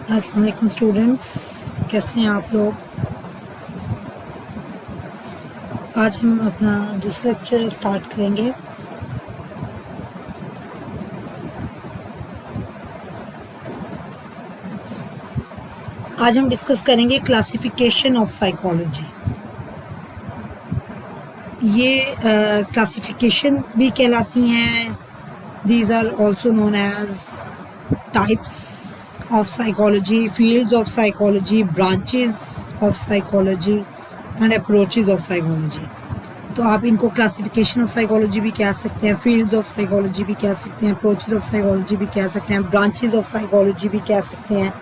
अस्सलाम वालेकुम स्टूडेंट्स, कैसे हैं आप लोग। आज हम अपना दूसरा लेक्चर स्टार्ट करेंगे। आज हम डिस्कस करेंगे क्लासिफिकेशन ऑफ साइकोलॉजी। ये क्लासिफिकेशन भी कहलाती हैं। These are also known as types of psychology, fields of psychology, branches of psychology and approaches of psychology। तो आप इनको क्लासिफिकेशन ऑफ साइकोलॉजी भी कह सकते हैं, फील्ड्स ऑफ साइकोलॉजी भी कह सकते हैं, अप्रोचेज ऑफ साइकोलॉजी भी कह सकते हैं, ब्रांचेज ऑफ साइकोलॉजी भी कह सकते हैं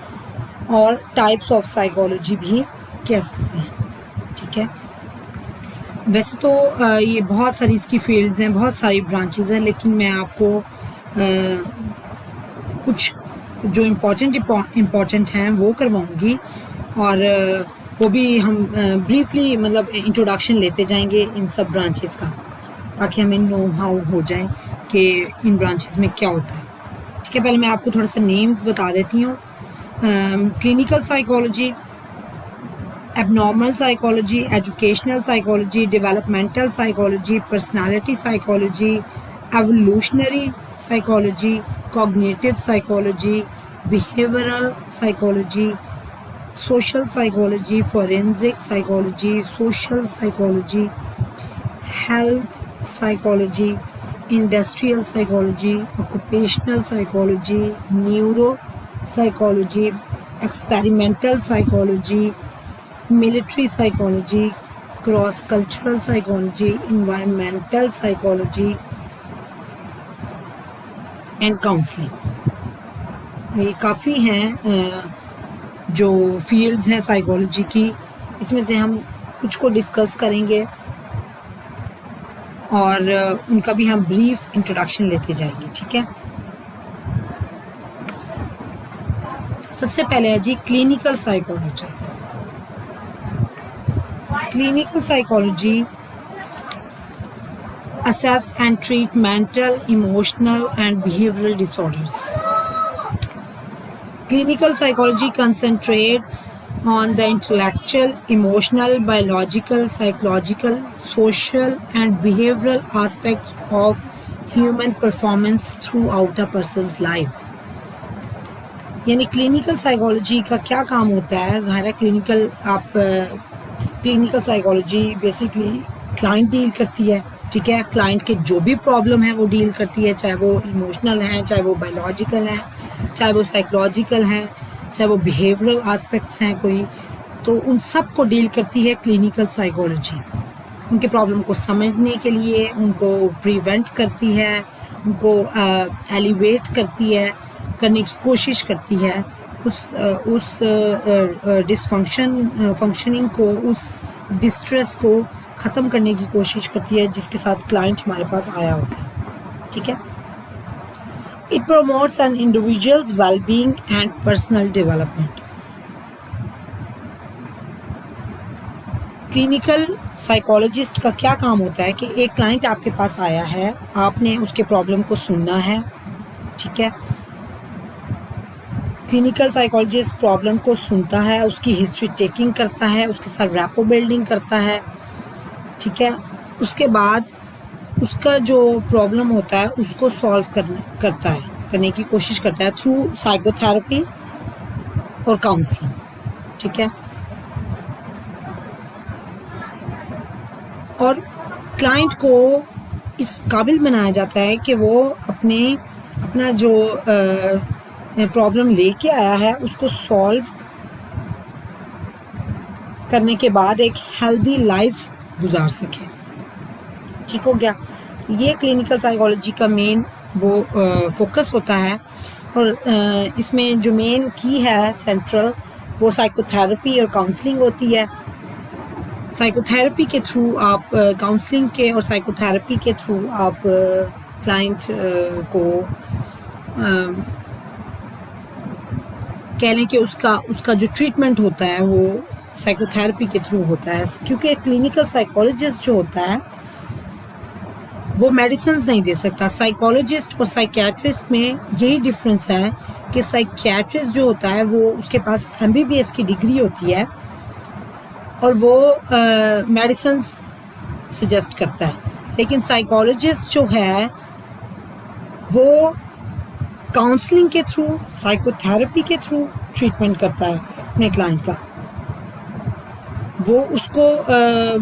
और टाइप्स ऑफ साइकोलॉजी भी कह सकते हैं। ठीक है, वैसे तो ये बहुत सारी इसकी फील्ड्स हैं, बहुत सारी ब्रांचेज हैं, लेकिन मैं आपको कुछ जो इम्पोर्टेंट हैं वो करवाऊंगी और वो भी हम ब्रीफली मतलब इंट्रोडक्शन लेते जाएंगे इन सब ब्रांचेस का, ताकि हमें नो हाउ हो जाए कि इन ब्रांचेस में क्या होता है। ठीक है, पहले मैं आपको थोड़ा सा नेम्स बता देती हूँ। Clinical psychology, abnormal psychology, educational psychology, developmental psychology, personality psychology, evolutionary psychology, cognitive psychology, behavioral psychology, social psychology, forensic psychology, social psychology, health psychology, industrial psychology, occupational psychology, neuropsychology, experimental psychology, military psychology, cross-cultural psychology, environmental psychology and counselling. ये काफ़ी हैं जो fields हैं psychology की। इसमें से हम कुछ को डिस्कस करेंगे और उनका भी हम ब्रीफ इंट्रोडक्शन लेते जाएंगे। ठीक है, सबसे पहले है जी clinical psychology. Clinical psychology assess and treat mental, emotional and behavioral disorders. Clinical psychology concentrates on the intellectual, emotional, biological, psychological, social and behavioral aspects of human performance throughout a person's life. यानी clinical psychology का क्या काम होता है? ज़ाहिर है clinical psychology basically client deal करती है। ठीक है, क्लाइंट के जो भी प्रॉब्लम है वो डील करती है, चाहे वो इमोशनल हैं, चाहे वो बायोलॉजिकल हैं, चाहे वो साइकोलॉजिकल हैं, चाहे वो बिहेवियरल एस्पेक्ट्स हैं कोई, तो उन सब को डील करती है क्लिनिकल साइकोलॉजी। उनके प्रॉब्लम को समझने के लिए उनको प्रिवेंट करती है, उनको एलिवेट करती है, करने की कोशिश करती है, उस फंक्शनिंग को, उस डिस्ट्रेस को ख़त्म करने की कोशिश करती है जिसके साथ क्लाइंट हमारे पास आया होता है। ठीक है, it promotes an individual's wellbeing and personal development. Clinical psychologist का क्या काम होता है कि एक क्लाइंट आपके पास आया है, आपने उसके प्रॉब्लम को सुनना है। ठीक है, क्लिनिकल साइकोलॉजिस्ट प्रॉब्लम को सुनता है, उसकी हिस्ट्री टेकिंग करता है, उसके साथ रैपो बिल्डिंग करता है। ठीक है, उसके बाद उसका जो प्रॉब्लम होता है उसको सॉल्व करने की कोशिश करता है थ्रू साइकोथेरेपी और काउंसलिंग। ठीक है, और क्लाइंट को इस काबिल बनाया जाता है कि वो अपना जो प्रॉब्लम लेके आया है उसको सॉल्व करने के बाद एक हेल्दी लाइफ गुजार सके। ठीक हो गया, ये क्लिनिकल साइकोलॉजी का मेन वो फोकस होता है। और इसमें जो मेन की है सेंट्रल, वो साइकोथेरेपी और काउंसलिंग होती है। साइकोथेरेपी के थ्रू आप काउंसलिंग के और साइकोथेरेपी के थ्रू आप क्लाइंट को कह लें कि उसका जो ट्रीटमेंट होता है वो साइकोथेरेपी के थ्रू होता है, क्योंकि क्लिनिकल साइकोलॉजिस्ट जो होता है वो मेडिसिन नहीं दे सकता। साइकोलॉजिस्ट और साइकियाट्रिस्ट में यही डिफरेंस है कि साइकियाट्रिस्ट जो होता है वो उसके पास MBBS की डिग्री होती है और वो मेडिसिन सजेस्ट करता है, लेकिन साइकोलॉजिस्ट जो है वो काउंसलिंग के थ्रू, साइकोथेरेपी के थ्रू ट्रीटमेंट करता है अपने क्लाइंट का। वो उसको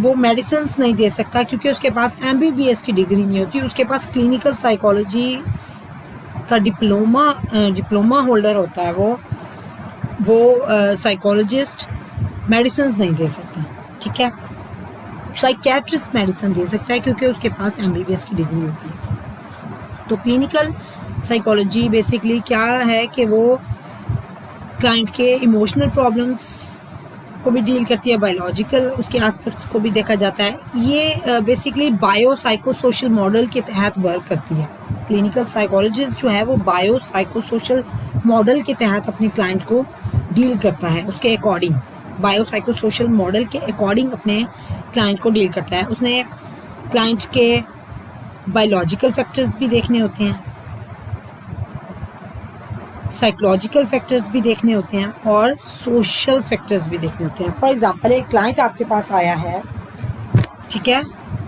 वो मेडिसिन नहीं दे सकता क्योंकि उसके पास MBBS की डिग्री नहीं होती, उसके पास क्लिनिकल साइकोलॉजी का डिप्लोमा होल्डर होता है वो साइकोलॉजिस्ट मेडिसिन नहीं दे सकता, ठीक है। साइकियाट्रिस्ट मेडिसिन दे सकता है क्योंकि उसके पास MBBS की डिग्री होती है। तो क्लिनिकल साइकोलॉजी बेसिकली क्या है कि वो क्लाइंट के इमोशनल प्रॉब्लम्स को भी डील करती है, बायोलॉजिकल उसके एस्पेक्ट्स को भी देखा जाता है। ये basically bio psycho social model के तहत वर्क करती है। क्लिनिकल साइकोलॉजिस्ट जो है वो बायो साइको सोशल मॉडल के तहत अपने क्लाइंट को डील करता है, उसके according bio psycho social model के अकॉर्डिंग अपने क्लाइंट को डील करता है। उसने क्लाइंट के बायोलॉजिकल फैक्टर्स भी देखने होते हैं, साइकोलॉजिकल फैक्टर्स भी देखने होते हैं और सोशल फैक्टर्स भी देखने होते हैं। फॉर एग्जांपल एक क्लाइंट आपके पास आया है, ठीक है,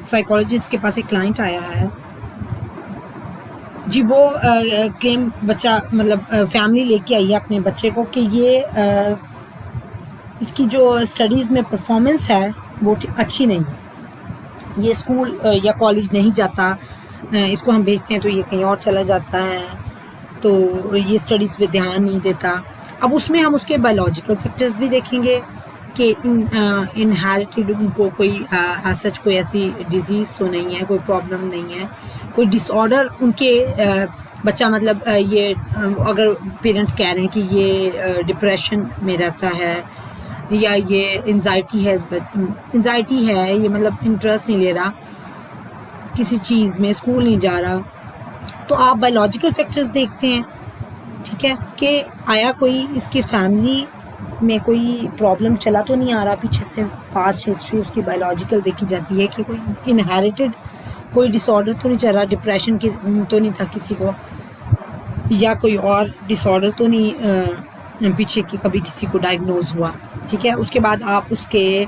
साइकोलॉजिस्ट के पास एक क्लाइंट आया है जी, वो क्लेम बच्चा मतलब फैमिली लेके आई है अपने बच्चे को कि ये इसकी जो स्टडीज़ में परफॉर्मेंस है वो अच्छी नहीं है, ये स्कूल या कॉलेज नहीं जाता, इसको हम भेजते हैं तो ये कहीं और चला जाता है, तो ये स्टडीज़ पे ध्यान नहीं देता। अब उसमें हम उसके बायोलॉजिकल फैक्टर्स भी देखेंगे कि इनहेरिटेड उनको कोई सच कोई ऐसी डिजीज़ तो नहीं है, कोई प्रॉब्लम नहीं है, कोई डिसऑर्डर उनके बच्चा मतलब ये अगर पेरेंट्स कह रहे हैं कि ये डिप्रेशन में रहता है या ये एंजाइटी है, ये मतलब इंटरेस्ट नहीं ले रहा किसी चीज़ में, स्कूल नहीं जा रहा, तो आप बायोलॉजिकल फैक्टर्स देखते हैं, ठीक है, कि आया कोई इसकी फैमिली में कोई प्रॉब्लम चला तो नहीं आ रहा पीछे से, पास्ट हिस्ट्री उसकी बायोलॉजिकल देखी जाती है कि कोई इनहेरिटेड कोई डिसऑर्डर तो नहीं चल रहा, डिप्रेशन की तो नहीं था किसी को, या कोई और डिसऑर्डर तो नहीं पीछे की कभी किसी को डायग्नोज हुआ, ठीक है। उसके बाद आप उसके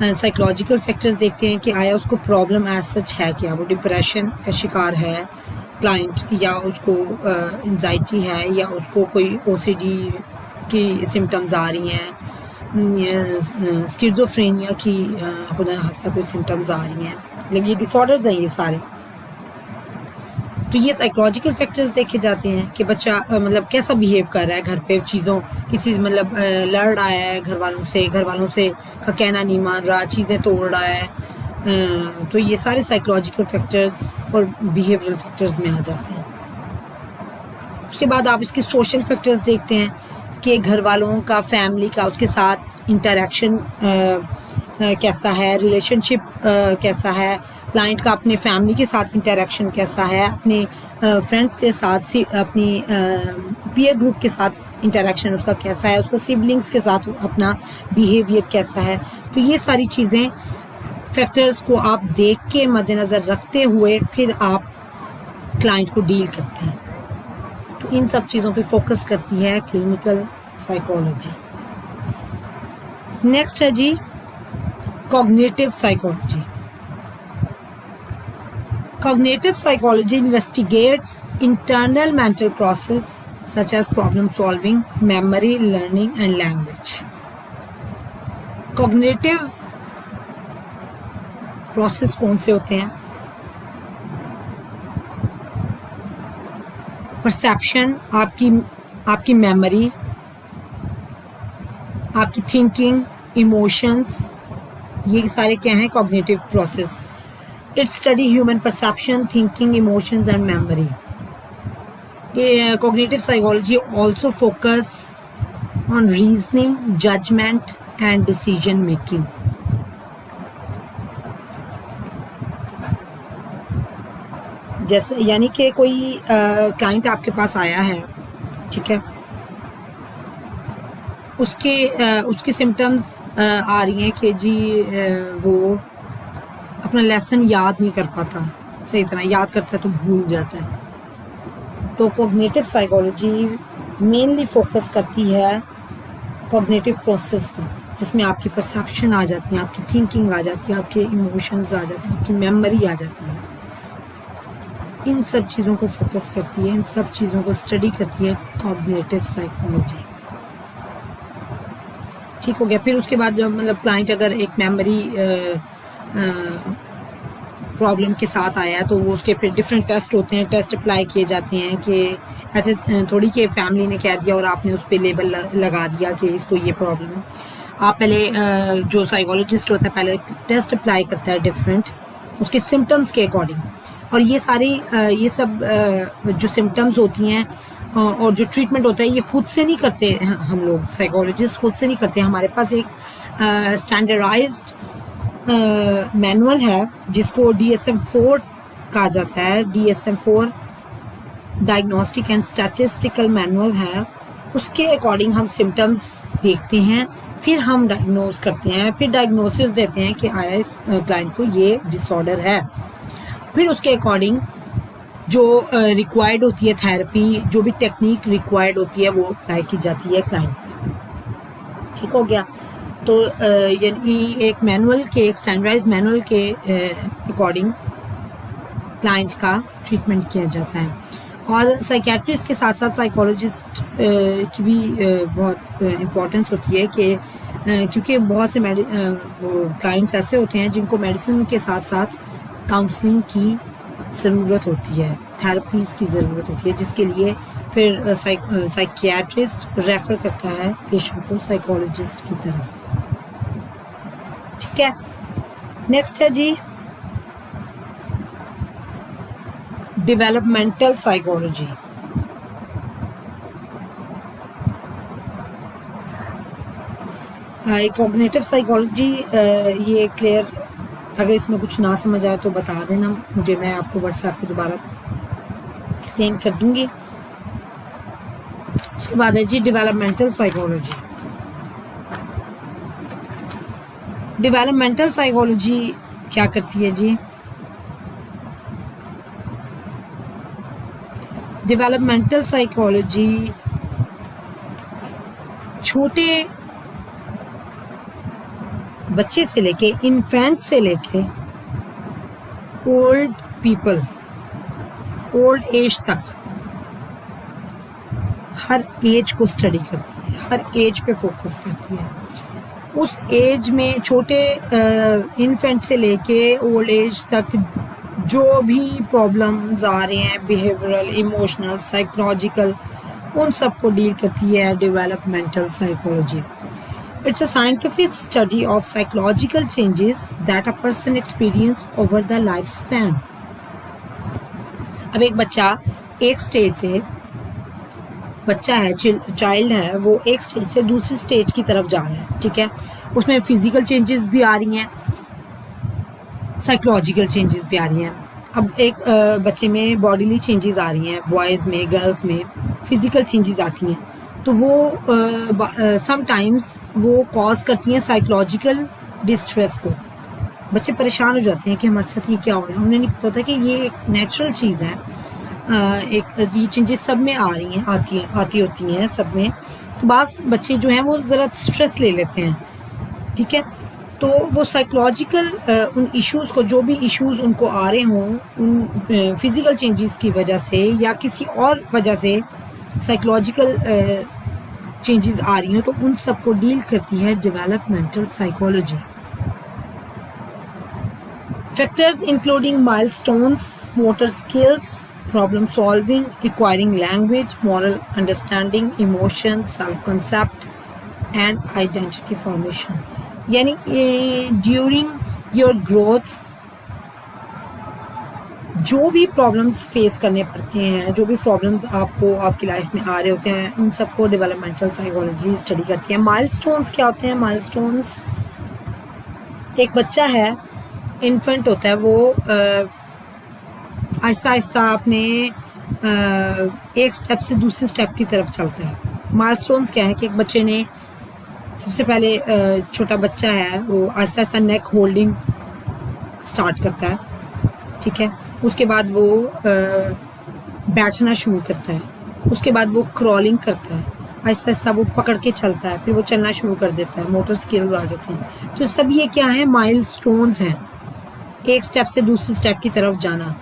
साइकोलॉजिकल फैक्टर्स देखते हैं कि आया उसको प्रॉब्लम एज सच है क्या, वो डिप्रेशन का शिकार है क्लाइंट, या उसको एंजाइटी है, या उसको कोई OCD की सिम्टम्स आ रही हैं, स्किज़ोफ्रेनिया की खुदा न खास्ता कोई सिम्टम्स आ रही हैं, मतलब ये डिसऑर्डर्स हैं ये सारे। तो ये साइकोलॉजिकल फैक्टर्स देखे जाते हैं कि बच्चा मतलब कैसा बिहेव कर रहा है घर पे, चीज़ों किसी मतलब लड़ रहा है घर वालों से का कहना नहीं मान रहा, चीज़ें तोड़ रहा है, तो ये सारे साइकोलॉजिकल फैक्टर्स और बिहेवियरल फैक्टर्स में आ जाते हैं। उसके बाद आप इसके सोशल फैक्टर्स देखते हैं कि घर वालों का, फैमिली का उसके साथ इंटरेक्शन कैसा है, रिलेशनशिप कैसा है, क्लाइंट का अपने फैमिली के साथ इंटरेक्शन कैसा है, अपने फ्रेंड्स के साथ, अपनी पीयर ग्रुप के साथ इंटरेक्शन उसका कैसा है, उसका सिबलिंग्स के साथ अपना बिहेवियर कैसा है। तो ये सारी चीज़ें फैक्टर्स को आप देख के मद्देनज़र रखते हुए फिर आप क्लाइंट को डील करते हैं। तो इन सब चीज़ों पे फोकस करती है क्लिनिकल साइकोलॉजी। नेक्स्ट है जी cognitive psychology. Cognitive psychology investigates internal mental process such as problem solving, memory, learning and language. Cognitive process कौन से होते हैं? Perception, आपकी memory, आपकी thinking, emotions, ये सारे क्या हैं? Cognitive process. It study human perception, thinking, emotions and memory. Cognitive psychology also focus on reasoning, judgment and decision making. जैसे यानी कि कोई क्लाइंट आपके पास आया है, ठीक है, उसके सिम्टम्स आ रही हैं कि जी वो अपना लेसन याद नहीं कर पाता, सही तरह याद करता है तो भूल जाता है। तो कॉग्निटिव साइकोलॉजी मेनली फोकस करती है कॉग्निटिव प्रोसेस को, जिसमें आपकी परसेप्शन आ जाती है, आपकी थिंकिंग आ जाती है, आपके इमोशंस आ जाते हैं, आपकी मेमोरी आ जाती है। इन सब चीज़ों को फोकस करती है, इन सब चीज़ों को स्टडी करती है कॉग्निटिव साइकोलॉजी। ठीक हो गया। फिर उसके बाद जब मतलब क्लाइंट अगर एक मेमोरी प्रॉब्लम के साथ आया तो वो उसके फिर डिफरेंट टेस्ट होते हैं, टेस्ट अप्लाई किए जाते हैं कि ऐसे थोड़ी कि फैमिली ने कह दिया और आपने उस पर लेबल लगा दिया कि इसको ये प्रॉब्लम है। आप पहले जो साइकोलॉजिस्ट होता है पहले टेस्ट अप्लाई करता है डिफरेंट उसके सिम्टम्स के अकॉर्डिंग, और ये सारी ये सब जो सिम्टम्स होती हैं और जो ट्रीटमेंट होता है ये खुद से नहीं करते हम लोग साइकोलॉजिस्ट खुद से नहीं करते। हमारे पास एक स्टैंडर्डाइज्ड मैनुअल है जिसको DSM-4 कहा जाता है। DSM-4 diagnostic and statistical manual है। उसके अकॉर्डिंग हम सिम्टम्स देखते हैं, फिर हम डायग्नोज करते हैं, फिर डायग्नोसिस देते हैं कि आया इस क्लाइंट को ये डिसऑर्डर है। फिर उसके अकॉर्डिंग जो रिक्वायर्ड होती है थेरेपी, जो भी टेक्निक रिक्वायर्ड होती है वो अप्लाई की जाती है क्लाइंट पे। ठीक हो गया। तो यानी एक मैनुअल के, एक स्टैंडर्डाइज मैनुअल के अकॉर्डिंग क्लाइंट का ट्रीटमेंट किया जाता है। और साइकेट्रिस्ट के साथ साथ साइकोलॉजिस्ट की भी बहुत इम्पोर्टेंस होती है कि क्योंकि बहुत से क्लाइंट्स ऐसे होते हैं जिनको मेडिसिन के साथ साथ काउंसलिंग की ज़रूरत होती है, थेरेपीज़ की ज़रूरत होती है, जिसके लिए फिर साइकियाट्रिस्ट रेफर करता है पेशेंट को साइकोलॉजिस्ट की तरफ। ठीक है। नेक्स्ट है जी डेवलपमेंटल साइकोलॉजी। कॉग्निटिव साइकोलॉजी ये क्लियर, अगर इसमें कुछ ना समझ आए तो बता देना मुझे, मैं आपको व्हाट्सएप पे दोबारा एक्सप्लेन कर दूंगी। उसके बाद है जी डेवलपमेंटल साइकोलॉजी। डेवलपमेंटल साइकोलॉजी क्या करती है जी? डेवलपमेंटल साइकोलॉजी छोटे बच्चे से लेके, इन्फेंट से लेके ओल्ड पीपल, ओल्ड एज तक हर एज को स्टडी करती है, हर एज पे फोकस करती है। उस एज में छोटे इन्फेंट से लेके ओल्ड एज तक जो भी प्रॉब्लम्स आ रहे हैं, बिहेवियरल, इमोशनल, साइकोलॉजिकल, उन सब को डील करती है developmental psychology. It's a scientific study of psychological changes that a person experience over the lifespan. अब एक बच्चा एक स्टेज से, बच्चा है, चाइल्ड है, वो एक स्टेज से दूसरी स्टेज की तरफ जा रहा है। ठीक है। उसमें फिजिकल चेंजेस भी आ रही हैं, साइकोलॉजिकल चेंजेस भी आ रही हैं। अब एक बच्चे में बॉडीली चेंजेस आ रही हैं, बॉयज़ में, गर्ल्स में फिजिकल चेंजेस आती हैं, तो वो समटाइम्स वो कॉज करती हैं साइकोलॉजिकल डिस्ट्रेस को। बच्चे परेशान हो जाते हैं कि हमारे साथ ये क्या हो रहा है, उन्हें नहीं पता होता कि ये एक नेचुरल चीज़ है। एक ये चेंजेस सब में आ रही हैं, आती होती हैं सब में। तो बात बच्चे जो हैं वो ज़रा स्ट्रेस ले लेते हैं। ठीक है। तो वो साइकोलॉजिकल उन इश्यूज़ को, जो भी इश्यूज़ उनको आ रहे हों, उन फिज़िकल चेंजेस की वजह से या किसी और वजह से साइकोलॉजिकल चेंजेस आ रही हैं, तो उन सब को डील करती है developmental psychology. Factors including milestones, motor skills, problem solving, acquiring language, moral understanding, emotion, self concept and identity formation. यानी ड्यूरिंग योर ग्रोथ जो भी प्रॉब्लम्स फेस करने पड़ते हैं, जो भी प्रॉब्लम्स आपको आपकी लाइफ में आ रहे होते हैं, उन सबको डेवलपमेंटल साइकोलॉजी स्टडी करती है। माइलस्टोन्स क्या होते हैं? माइलस्टोन्स, एक बच्चा है, इन्फेंट होता है, वो आहिस्ता आहिस्ता अपने एक स्टेप से दूसरे स्टेप की तरफ चलता है। माइलस्टोन्स क्या है कि एक बच्चे ने सबसे पहले, छोटा बच्चा है, वो आहिस्ता आहिस्ता नेक होल्डिंग स्टार्ट करता है। ठीक है। उसके बाद वो बैठना शुरू करता है, उसके बाद वो क्रॉलिंग करता है, आहिस्ता आहिस्ता वो पकड़ के चलता है, फिर वो चलना शुरू कर देता है, मोटर स्किल्स आ जाती हैं। तो सब ये क्या है, माइलस्टोन्स हैं, एक स्टेप से दूसरी स्टेप की तरफ जाना,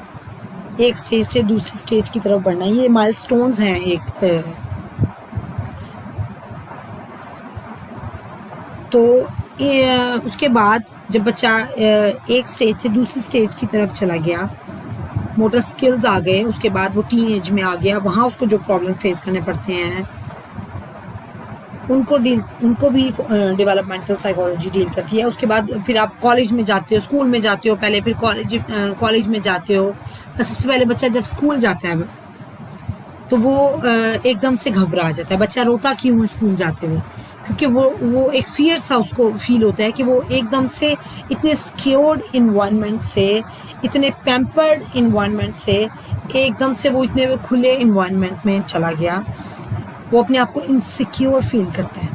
एक स्टेज से दूसरी स्टेज की तरफ बढ़ना, ये माइलस्टोन्स हैं एक। तो उसके बाद जब बच्चा एक स्टेज से दूसरी स्टेज की तरफ चला गया, मोटर स्किल्स आ गए, उसके बाद वो टीन एज में आ गया, वहाँ उसको जो प्रॉब्लम फेस करने पड़ते हैं उनको भी डेवलपमेंटल साइकोलॉजी डील करती है। उसके बाद फिर आप कॉलेज में जाते हो, स्कूल में जाते हो पहले, फिर कॉलेज में जाते हो। सबसे पहले बच्चा जब स्कूल जाता है तो वो एकदम से घबरा जाता है। बच्चा रोता क्यों है स्कूल जाते हुए? क्योंकि वो एक फियर सा उसको फील होता है कि वो एकदम से इतने सिक्योर्ड इन्वायरमेंट से, इतने पैम्पर्ड इन्वायरमेंट से एकदम से वो इतने खुले इन्वायरमेंट में चला गया, वो अपने आप को इनसिक्योर फील करता है।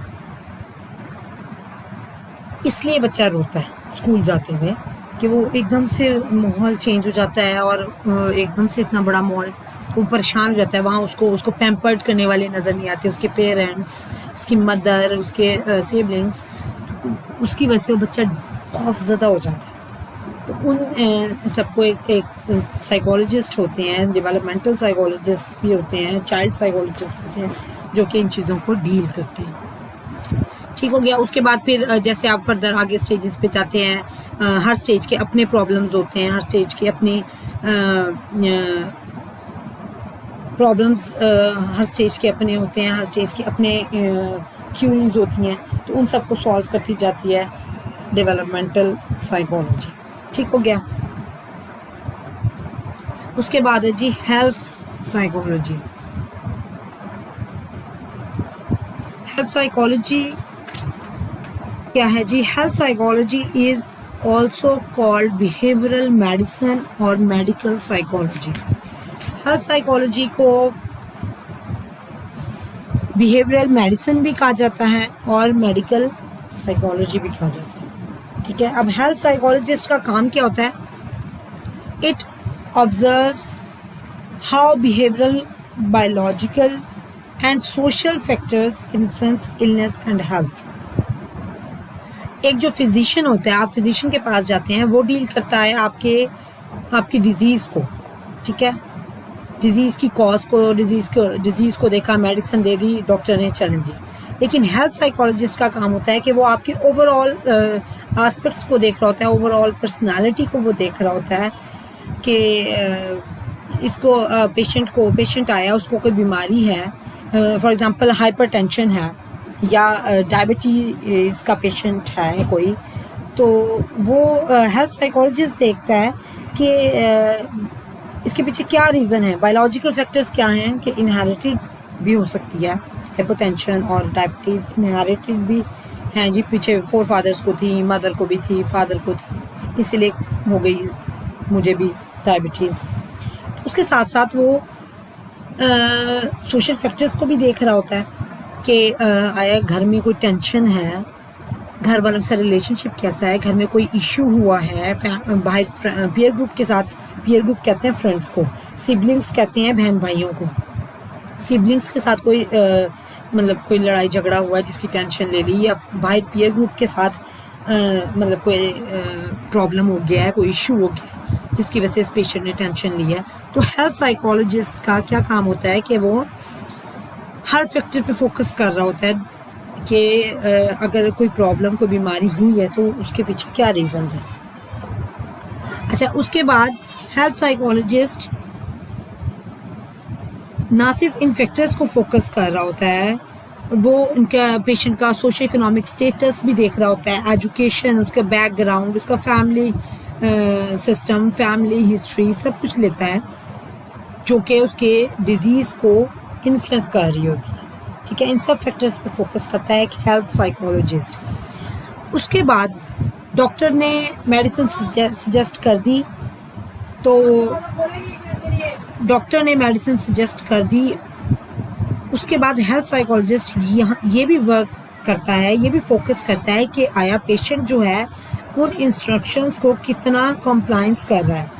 इसलिए बच्चा रोता है स्कूल जाते हुए कि वो एकदम से माहौल चेंज हो जाता है और एकदम से इतना बड़ा माहौल, वो परेशान हो जाता है। वहाँ उसको पैम्पर्ड करने वाले नज़र नहीं आते, उसके पेरेंट्स, उसकी मदर, उसके सिबलिंग्स। उसकी वजह से वो बच्चा खौफज़दा हो जाता है। तो उन सबको एक साइकोलॉजिस्ट होते हैं, डेवलपमेंटल साइकोलॉजिस्ट भी होते हैं, चाइल्ड साइकोलॉजिस्ट होते हैं, जो कि इन चीज़ों को डील करते हैं। ठीक हो गया। उसके बाद फिर जैसे आप फर्दर आगे स्टेजेस पे जाते हैं, हर स्टेज के अपने प्रॉब्लम्स होते हैं, हर स्टेज के अपने प्रॉब्लम्स हर स्टेज के अपने होते हैं, हर स्टेज के अपने क्यूरीज होती हैं, तो उन सबको सॉल्व करती जाती है डेवलपमेंटल साइकोलॉजी। ठीक हो गया। उसके बाद है जी हेल्थ साइकोलॉजी। हेल्थ साइकोलॉजी क्या है जी? Health psychology is also called behavioural medicine और मेडिकल साइकोलॉजी। हेल्थ साइकोलॉजी को बिहेवियरल मेडिसिन भी कहा जाता है और मेडिकल साइकोलॉजी भी कहा जाता है। ठीक है। अब हेल्थ साइकोलॉजिस्ट का काम क्या होता है? It observes how behavioural, biological and social factors influence illness and health. एक जो फिजिशियन होता है, आप फिजिशियन के पास जाते हैं, वो डील करता है आपकी डिजीज को। ठीक है। डिजीज की कॉज को, डिजीज को देखा, मेडिसिन दे दी डॉक्टर ने, चलें जी। लेकिन हेल्थ साइकोलॉजिस्ट का काम होता है कि वो आपके ओवरऑल एस्पेक्ट्स को देख रहा होता है, ओवरऑल पर्सनालिटी को वो देख रहा होता है कि इसको पेशेंट आया, उसको कोई बीमारी है, फॉर एग्जांपल हाइपरटेंशन है या डायबिटीज का पेशेंट है कोई, तो वो हेल्थ साइकोलॉजिस्ट देखता है कि इसके पीछे क्या रीज़न है, बायोलॉजिकल फैक्टर्स क्या हैं, कि इनहेरिटेड भी हो सकती है हाइपरटेंशन और डायबिटीज़, इनहेरिटेड भी हैं जी, पीछे फोर फादर्स को थी, मदर को भी थी, फादर को थी, इसीलिए हो गई मुझे भी डायबिटीज़। उसके साथ साथ वो सोशल फैक्टर्स को भी देख रहा होता है कि आया घर में कोई टेंशन है, घर वालों से रिलेशनशिप कैसा है, घर में कोई इश्यू हुआ है, बाहर पीयर ग्रुप के साथ, पीयर ग्रुप कहते हैं फ्रेंड्स को, सिबलिंग्स कहते हैं बहन भाइयों को, सिबलिंग्स के साथ कोई मतलब कोई लड़ाई झगड़ा हुआ है जिसकी टेंशन ले ली, या बाहर पीयर ग्रुप के साथ मतलब कोई प्रॉब्लम हो गया है, कोई इश्यू हो गया जिसकी वजह से इस पेशेंट ने टेंशन ली है। तो हेल्थ साइकोलॉजिस्ट का क्या काम होता है कि वो हर फैक्टर पे फोकस कर रहा होता है कि अगर कोई प्रॉब्लम, कोई बीमारी हुई है तो उसके पीछे क्या रीजंस हैं। अच्छा, उसके बाद हेल्थ साइकोलॉजिस्ट ना सिर्फ इन फैक्टर्स को फोकस कर रहा होता है, वो उनका पेशेंट का सोशो इकोनॉमिक स्टेटस भी देख रहा होता है, एजुकेशन, उसका बैकग्राउंड, उसका फैमिली सिस्टम, फैमिली हिस्ट्री, सब कुछ लेता है जो कि उसके डिजीज़ को इन्फ्लुएंस कर रही होती है। ठीक है। इन सब फैक्टर्स पे फोकस करता है एक हेल्थ साइकोलॉजिस्ट। उसके बाद डॉक्टर ने मेडिसिन सजेस्ट कर दी, तो डॉक्टर ने मेडिसिन सजेस्ट कर दी, उसके बाद हेल्थ साइकोलॉजिस्ट यहाँ ये भी वर्क करता है, ये भी फोकस करता है कि आया पेशेंट जो है उन इंस्ट्रक्शंस को कितना कंप्लायंस कर रहा है।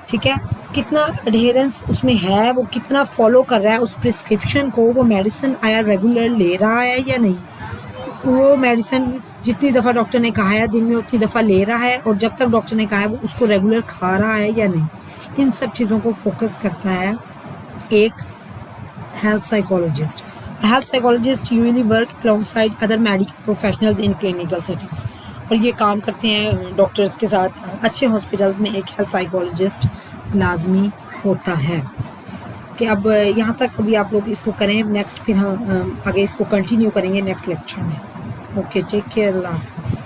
ठीक है। कितना अडेरेंस उसमें है, वो कितना फॉलो कर रहा है उस प्रिस्क्रिप्शन को, वो मेडिसिन आया रेगुलर ले रहा है या नहीं, वो मेडिसिन जितनी दफ़ा डॉक्टर ने कहा है दिन में उतनी दफ़ा ले रहा है, और जब तक डॉक्टर ने कहा है वो उसको रेगुलर खा रहा है या नहीं। इन सब चीज़ों को फोकस करता है एक health psychologist. Health psychologist usually work alongside other medical professionals in clinical settings, और ये काम करते हैं डॉक्टर्स के साथ। अच्छे हॉस्पिटल्स में एक हेल्थ साइकोलॉजिस्ट लाजमी होता है। कि अब यहाँ तक अभी आप लोग इसको करें, नेक्स्ट फिर हम आगे इसको कंटिन्यू करेंगे नेक्स्ट लेक्चर में। ओके, टेक केयर, अल्लाह हाफ़िज़।